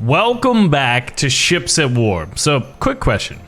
Welcome back to Ships at War. So, quick question.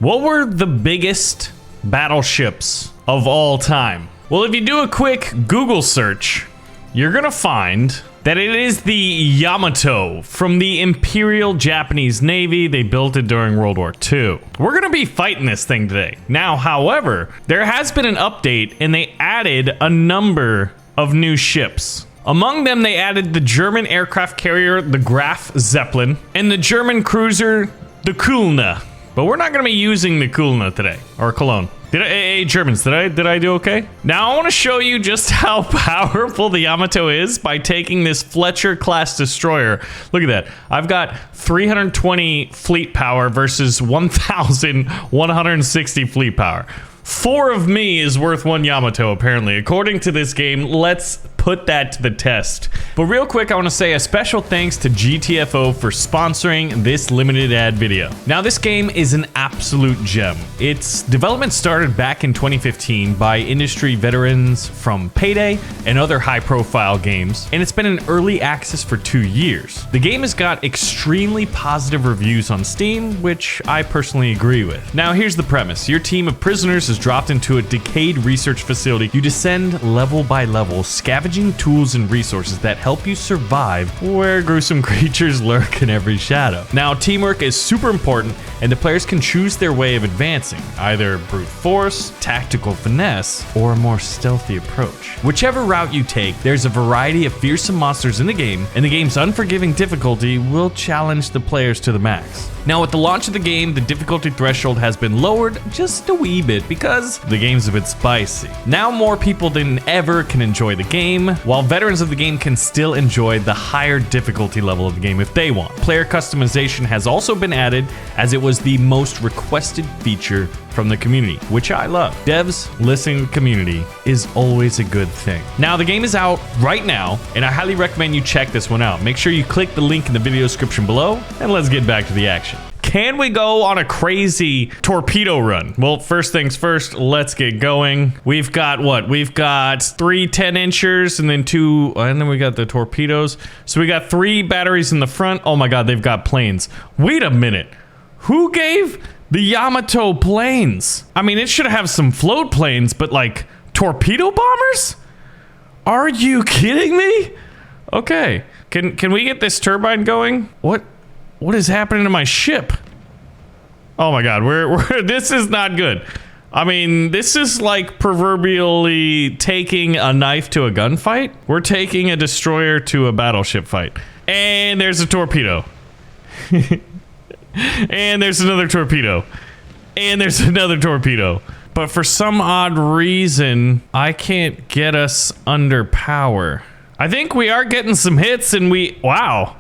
What were the biggest battleships of all time? Well, if you do a quick Google search, you're gonna find that it is the Yamato from the Imperial Japanese Navy. They built it during World War II. We're gonna be fighting this thing today. Now, however, there has been an update and they added a number of new ships. Among them, they added the German aircraft carrier, the Graf Zeppelin, and the German cruiser, the Kulna. But we're not going to be using the Kulna today, or Cologne. Hey, Germans, did I do okay? Now, I want to show you just how powerful the Yamato is by taking this Fletcher-class destroyer. Look at that. I've got 320 fleet power versus 1,160 fleet power. 4 of me is worth 1 Yamato, apparently. According to this game, let's put that to the test. But real quick, I want to say a special thanks to GTFO for sponsoring this limited ad video. Now, this game is an absolute gem. Its development started back in 2015 by industry veterans from Payday and other high-profile games, and it's been in early access for 2 years. The game has got extremely positive reviews on Steam, which I personally agree with. Now, here's the premise. Your team of prisoners is dropped into a decayed research facility. You descend level by level, scavenging tools and resources that help you survive where gruesome creatures lurk in every shadow. Now, teamwork is super important, and the players can choose their way of advancing, either brute force, tactical finesse, or a more stealthy approach. Whichever route you take, there's a variety of fearsome monsters in the game, and the game's unforgiving difficulty will challenge the players to the max. Now, with the launch of the game, the difficulty threshold has been lowered just a wee bit because the game's a bit spicy. Now more people than ever can enjoy the game, while veterans of the game can still enjoy the higher difficulty level of the game if they want. Player customization has also been added, as it was the most requested feature from the community, which I love. Devs listening to the community is always a good thing. Now, the game is out right now, and I highly recommend you check this one out. Make sure you click the link in the video description below, and let's get back to the action. Can we go on a crazy torpedo run? Well, first things first, let's get going. We've got what? We've got 3 10-inchers and then 2, and then we got the torpedoes. So we got 3 batteries in the front. Oh my God, they've got planes. Wait a minute. Who gave the Yamato planes? I mean, it should have some float planes, but like torpedo bombers? Are you kidding me? Okay, can we get this turbine going? What is happening to my ship? Oh my God, we're this is not good. I mean, this is like proverbially taking a knife to a gunfight. We're taking a destroyer to a battleship fight. And there's a torpedo. And there's another torpedo. And there's another torpedo. But for some odd reason, I can't get us under power. I think we are getting some hits and wow.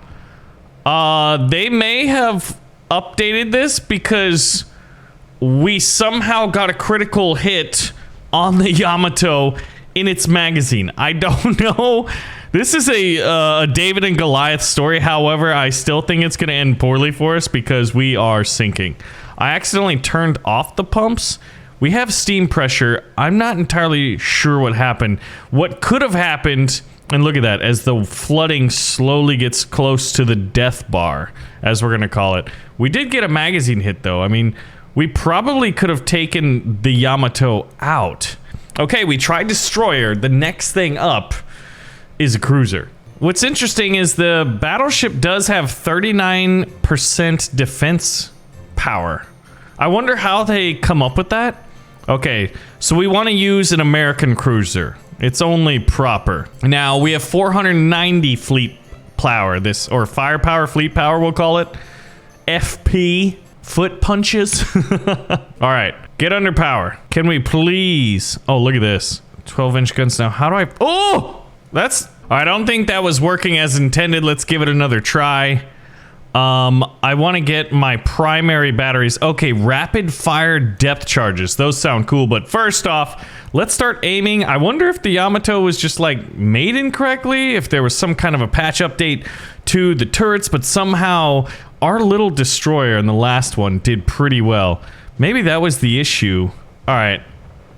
They may have updated this because we somehow got a critical hit on the Yamato in its magazine. I don't know. This is a David and Goliath story. However, I still think it's going to end poorly for us because we are sinking. I accidentally turned off the pumps. We have steam pressure. I'm not entirely sure what happened. What could have happened, and look at that, as the flooding slowly gets close to the death bar, as we're going to call it. We did get a magazine hit, though. I mean, we probably could have taken the Yamato out. Okay, we tried destroyer. The next thing up is a cruiser. What's interesting is the battleship does have 39% defense power. I wonder how they come up with that. Okay, so we want to use an American cruiser. It's only proper. Now, we have 490 fleet power, or firepower, fleet power, we'll call it. FP, foot punches. All right, get under power. Can we please? Oh, look at this. 12-inch guns now. How do I? Oh! I don't think that was working as intended. Let's give it another try. I want to get my primary batteries. Okay, rapid fire depth charges. Those sound cool, but first off, let's start aiming. I wonder if the Yamato was just like made incorrectly, if there was some kind of a patch update to the turrets, but somehow our little destroyer in the last one did pretty well. Maybe that was the issue. All right.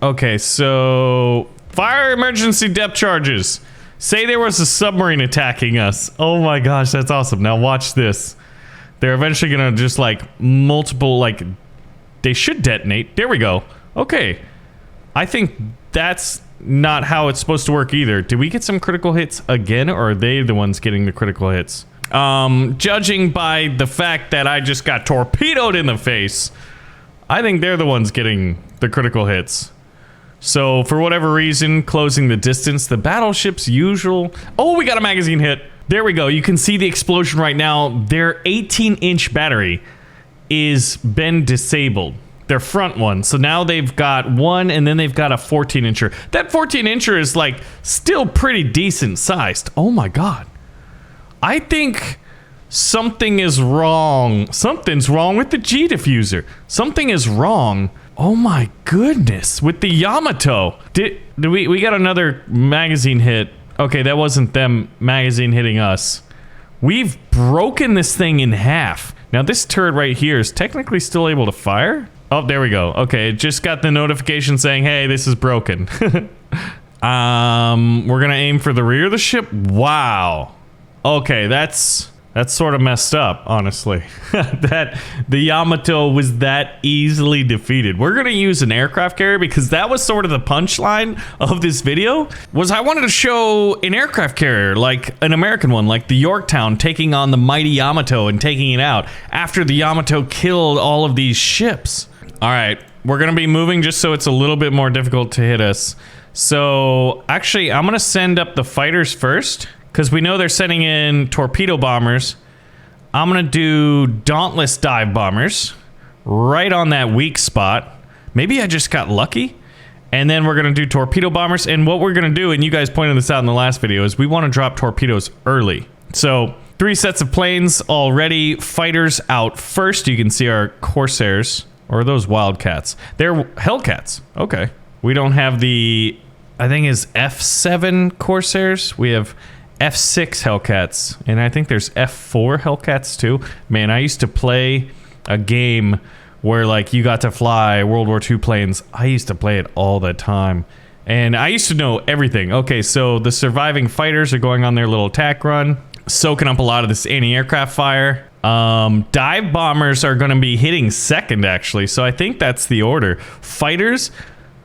Okay, so fire emergency depth charges. Say there was a submarine attacking us. Oh my gosh, that's awesome. Now watch this. They're eventually gonna just like multiple, like, they should detonate. There we go. Okay. I think that's not how it's supposed to work either. Did we get some critical hits again, or are they the ones getting the critical hits? Judging by the fact that I just got torpedoed in the face, I think they're the ones getting the critical hits. So, for whatever reason, closing the distance, the battleship's usual... Oh, we got a magazine hit. There we go. You can see the explosion right now. Their 18-inch battery is been disabled. Their front one. So now they've got one, and then they've got a 14-incher. That 14-incher is, like, still pretty decent sized. Oh, my God. I think something is wrong. Something's wrong with the G diffuser. Something is wrong. Oh my goodness, with the Yamato. Did we got another magazine hit. Okay, that wasn't them magazine hitting us. We've broken this thing in half. Now this turret right here is technically still able to fire. Oh, there we go. Okay, it just got the notification saying, hey, this is broken. We're gonna aim for the rear of the ship. Wow. Okay, that's sort of messed up, honestly. That the Yamato was that easily defeated. We're gonna use an aircraft carrier because that was sort of the punchline of this video. Was I wanted to show an aircraft carrier, like an American one, like the Yorktown, taking on the mighty Yamato and taking it out after the Yamato killed all of these ships. All right, we're gonna be moving just so it's a little bit more difficult to hit us. So actually, I'm gonna send up the fighters first, because we know they're sending in torpedo bombers. I'm gonna do dauntless dive bombers right on that weak spot. Maybe I just got lucky. And then we're gonna do torpedo bombers. And what we're gonna do, and you guys pointed this out in the last video, is we wanna drop torpedoes early. So 3 sets of planes already. Fighters out first. You can see our Corsairs, or are those Wildcats? They're Hellcats. Okay. We don't have the, I think is F7 Corsairs. We have F6 Hellcats, and I think there's F4 Hellcats too. Man, I used to play a game where like you got to fly World War II planes. I used to play it all the time, and I used to know everything. Okay, so the surviving fighters are going on their little attack run, soaking up a lot of this anti-aircraft fire. Dive bombers are going to be hitting second, actually, so I think that's the order. Fighters,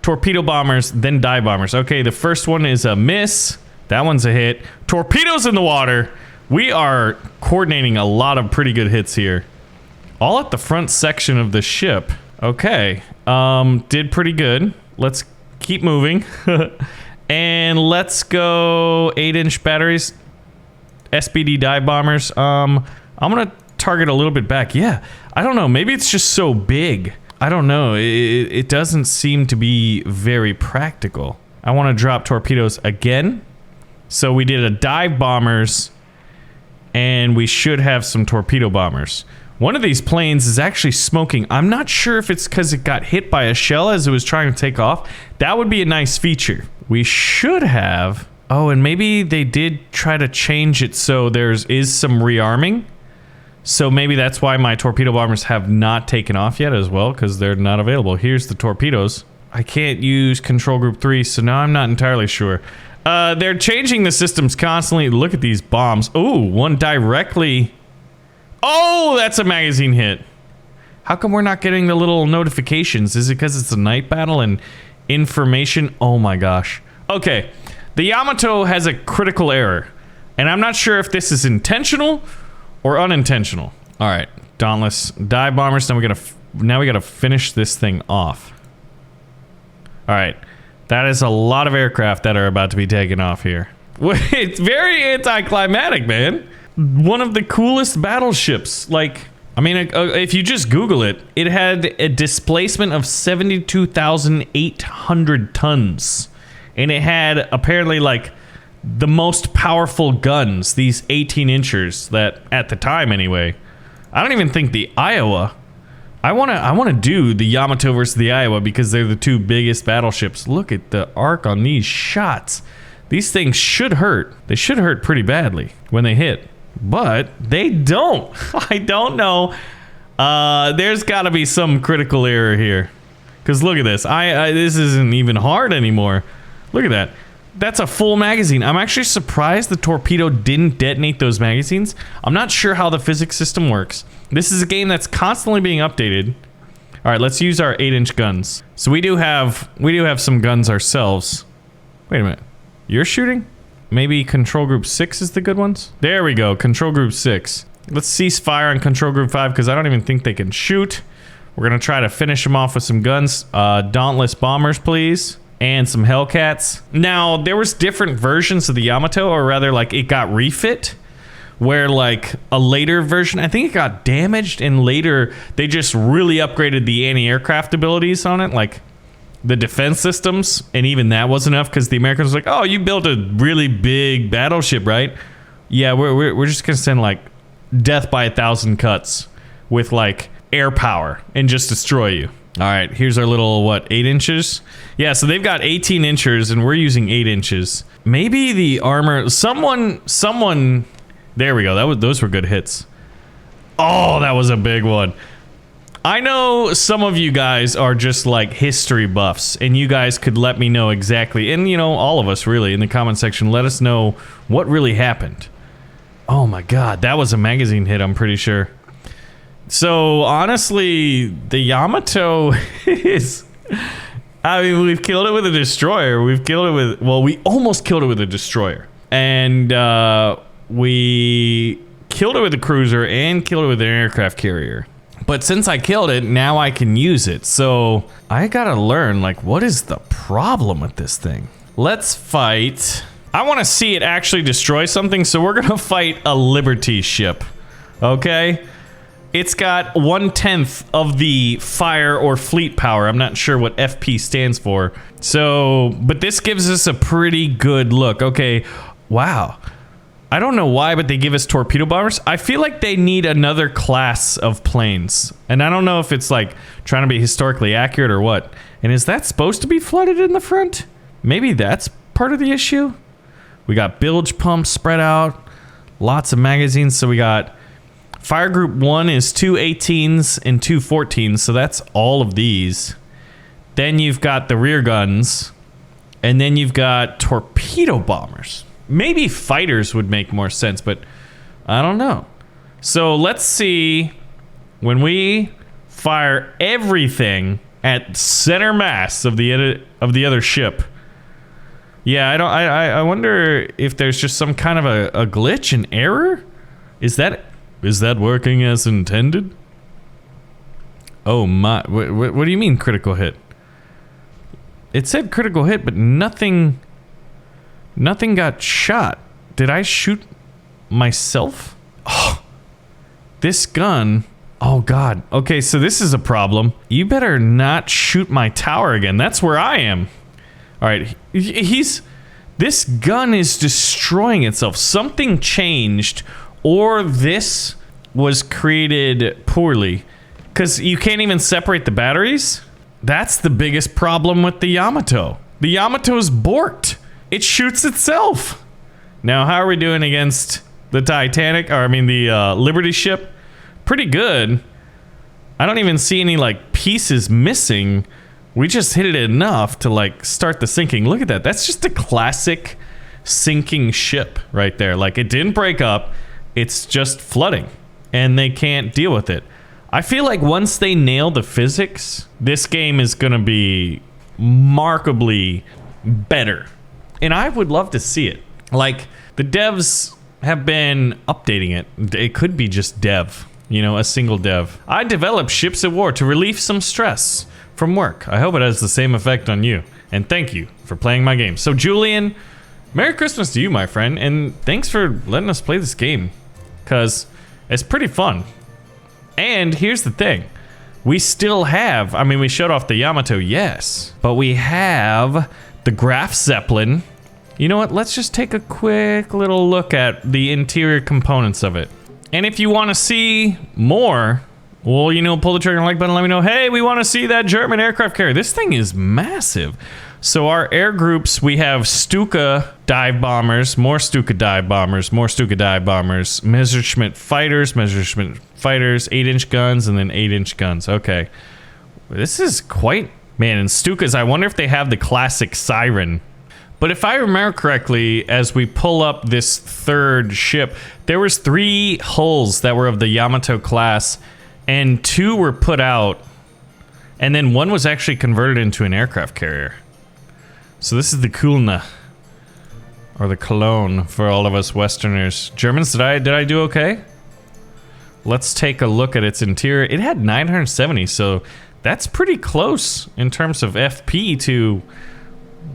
torpedo bombers, then dive bombers. Okay, the first one is a miss. That one's a hit. Torpedoes in the water. We are coordinating a lot of pretty good hits here. All at the front section of the ship. Okay. Did pretty good. Let's keep moving. And let's go 8-inch batteries. SBD dive bombers. I'm gonna target a little bit back. Yeah. I don't know. Maybe it's just so big. I don't know. It doesn't seem to be very practical. I want to drop torpedoes again. So we did a dive bombers, and we should have some torpedo bombers. One of these planes is actually smoking. I'm not sure if it's because it got hit by a shell as it was trying to take off. That would be a nice feature. We should have... Oh, and maybe they did try to change it so there is some rearming. So maybe that's why my torpedo bombers have not taken off yet as well, because they're not available. Here's the torpedoes. I can't use control group 3, so now I'm not entirely sure. They're changing the systems constantly. Look at these bombs. Oh, one directly. Oh, that's a magazine hit. How come we're not getting the little notifications? Is it because it's a night battle and information? Oh my gosh. Okay, the Yamato has a critical error, and I'm not sure if this is intentional or unintentional. All right, dauntless dive bombers. Now we gotta finish this thing off. All right. That is a lot of aircraft that are about to be taken off here. It's very anticlimactic, man. One of the coolest battleships. Like, I mean, if you just Google it, it had a displacement of 72,800 tons. And it had apparently like the most powerful guns, these 18-inchers that at the time anyway. I don't even think the Iowa... I want to do the Yamato versus the Iowa because they're the 2 biggest battleships. Look at the arc on these shots. These things should hurt. They should hurt pretty badly when they hit, but they don't. I don't know. There's got to be some critical error here, because look at this. This isn't even hard anymore. Look at that. That's a full magazine. I'm actually surprised the torpedo didn't detonate those magazines. I'm not sure how the physics system works. This is a game that's constantly being updated. All right, let's use our 8-inch guns. So we do have some guns ourselves. Wait a minute. You're shooting? Maybe control group 6 is the good ones? There we go, control group 6. Let's cease fire on control group 5 because I don't even think they can shoot. We're gonna try to finish them off with some guns. Dauntless bombers, please. And some Hellcats. Now, there was different versions of the Yamato, or rather, like, it got refit. Where, like, a later version, I think it got damaged, and later they just really upgraded the anti-aircraft abilities on it, like the defense systems, and even that wasn't enough because the Americans were like, oh, you built a really big battleship, right? Yeah, we're just gonna send, like, death by 1,000 cuts with, like, air power and just destroy you. All right, here's our little, what, 8 inches? Yeah, so they've got 18 inches and we're using 8 inches. Maybe the armor, someone, there we go, those were good hits. Oh, that was a big one. I know some of you guys are just like history buffs and you guys could let me know exactly, and you know, all of us really in the comment section, let us know what really happened. Oh my God, that was a magazine hit, I'm pretty sure. So honestly, the Yamato is, I mean, we've killed it with a destroyer. We've killed it with, well, we almost killed it with a destroyer. And we killed it with a cruiser and killed it with an aircraft carrier. But since I killed it, now I can use it. So I gotta learn, like, what is the problem with this thing? Let's fight. I wanna see it actually destroy something, so we're gonna fight a Liberty ship, okay? It's got 1/10 of the fire or fleet power. I'm not sure what FP stands for. So, but this gives us a pretty good look. Okay, wow. I don't know why, but they give us torpedo bombers. I feel like they need another class of planes. And I don't know if it's like trying to be historically accurate or what. And is that supposed to be flooded in the front? Maybe that's part of the issue. We got bilge pumps spread out. Lots of magazines. So we got fire group 1 is 2 18s and 2 14s, so that's all of these. Then you've got the rear guns, and then you've got torpedo bombers. Maybe fighters would make more sense, but I don't know. So let's see when we fire everything at center mass of the other ship. Yeah, I wonder if there's just some kind of a glitch, an error? Is that working as intended? Oh my, what do you mean critical hit? It said critical hit, but nothing got shot. Did I shoot myself? Oh, this gun, oh God. Okay, so this is a problem. You better not shoot my tower again. That's where I am. All right, this gun is destroying itself. Something changed, or this was created poorly, because you can't even separate the batteries. That's the biggest problem with the Yamato. The Yamato is borked. It shoots itself. Now, how are we doing against the Titanic, or I mean the Liberty ship? Pretty good. I don't even see any like pieces missing. We just hit it enough to like start the sinking. Look at that. That's just a classic sinking ship right there. Like, it didn't break up. It's just flooding, and they can't deal with it. I feel like once they nail the physics, this game is gonna be markedly better. And I would love to see it. Like, the devs have been updating it. It could be just dev, you know, a single dev. I developed ships at war to relieve some stress from work. I hope it has the same effect on you. And thank you for playing my game. So Julian, Merry Christmas to you, my friend. And thanks for letting us play this game, because it's pretty fun. And here's the thing. We still have, I mean, we showed off the Yamato, yes, but we have the Graf Zeppelin. You know what? Let's just take a quick little look at the interior components of it. And if you want to see more, well, you know, pull the trigger and like button, let me know, hey, we want to see that German aircraft carrier. This thing is massive. So our air groups, we have Stuka dive bombers, more Stuka dive bombers, more Stuka dive bombers, Messerschmitt fighters, 8-inch guns, and then 8-inch guns. Okay. This is quite, man, and Stukas, I wonder if they have the classic siren. But if I remember correctly, as we pull up this third ship, there was 3 hulls that were of the Yamato class, and 2 were put out, and then 1 was actually converted into an aircraft carrier. So this is the Kulna, or the Cologne for all of us Westerners. Germans, did I do okay? Let's take a look at its interior. It had 970, so that's pretty close in terms of FP to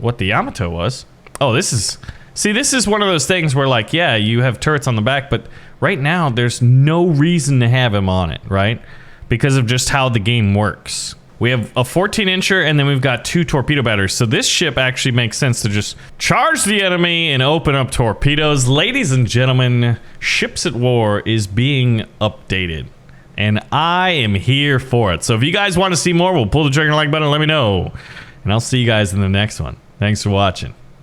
what the Yamato was. Oh, this is one of those things where, like, yeah, you have turrets on the back, but right now there's no reason to have him on it, right? Because of just how the game works. We have a 14-incher, and then we've got 2 torpedo batteries. So this ship actually makes sense to just charge the enemy and open up torpedoes. Ladies and gentlemen, Ships at War is being updated, and I am here for it. So if you guys want to see more, we'll pull the trigger like button and let me know. And I'll see you guys in the next one. Thanks for watching.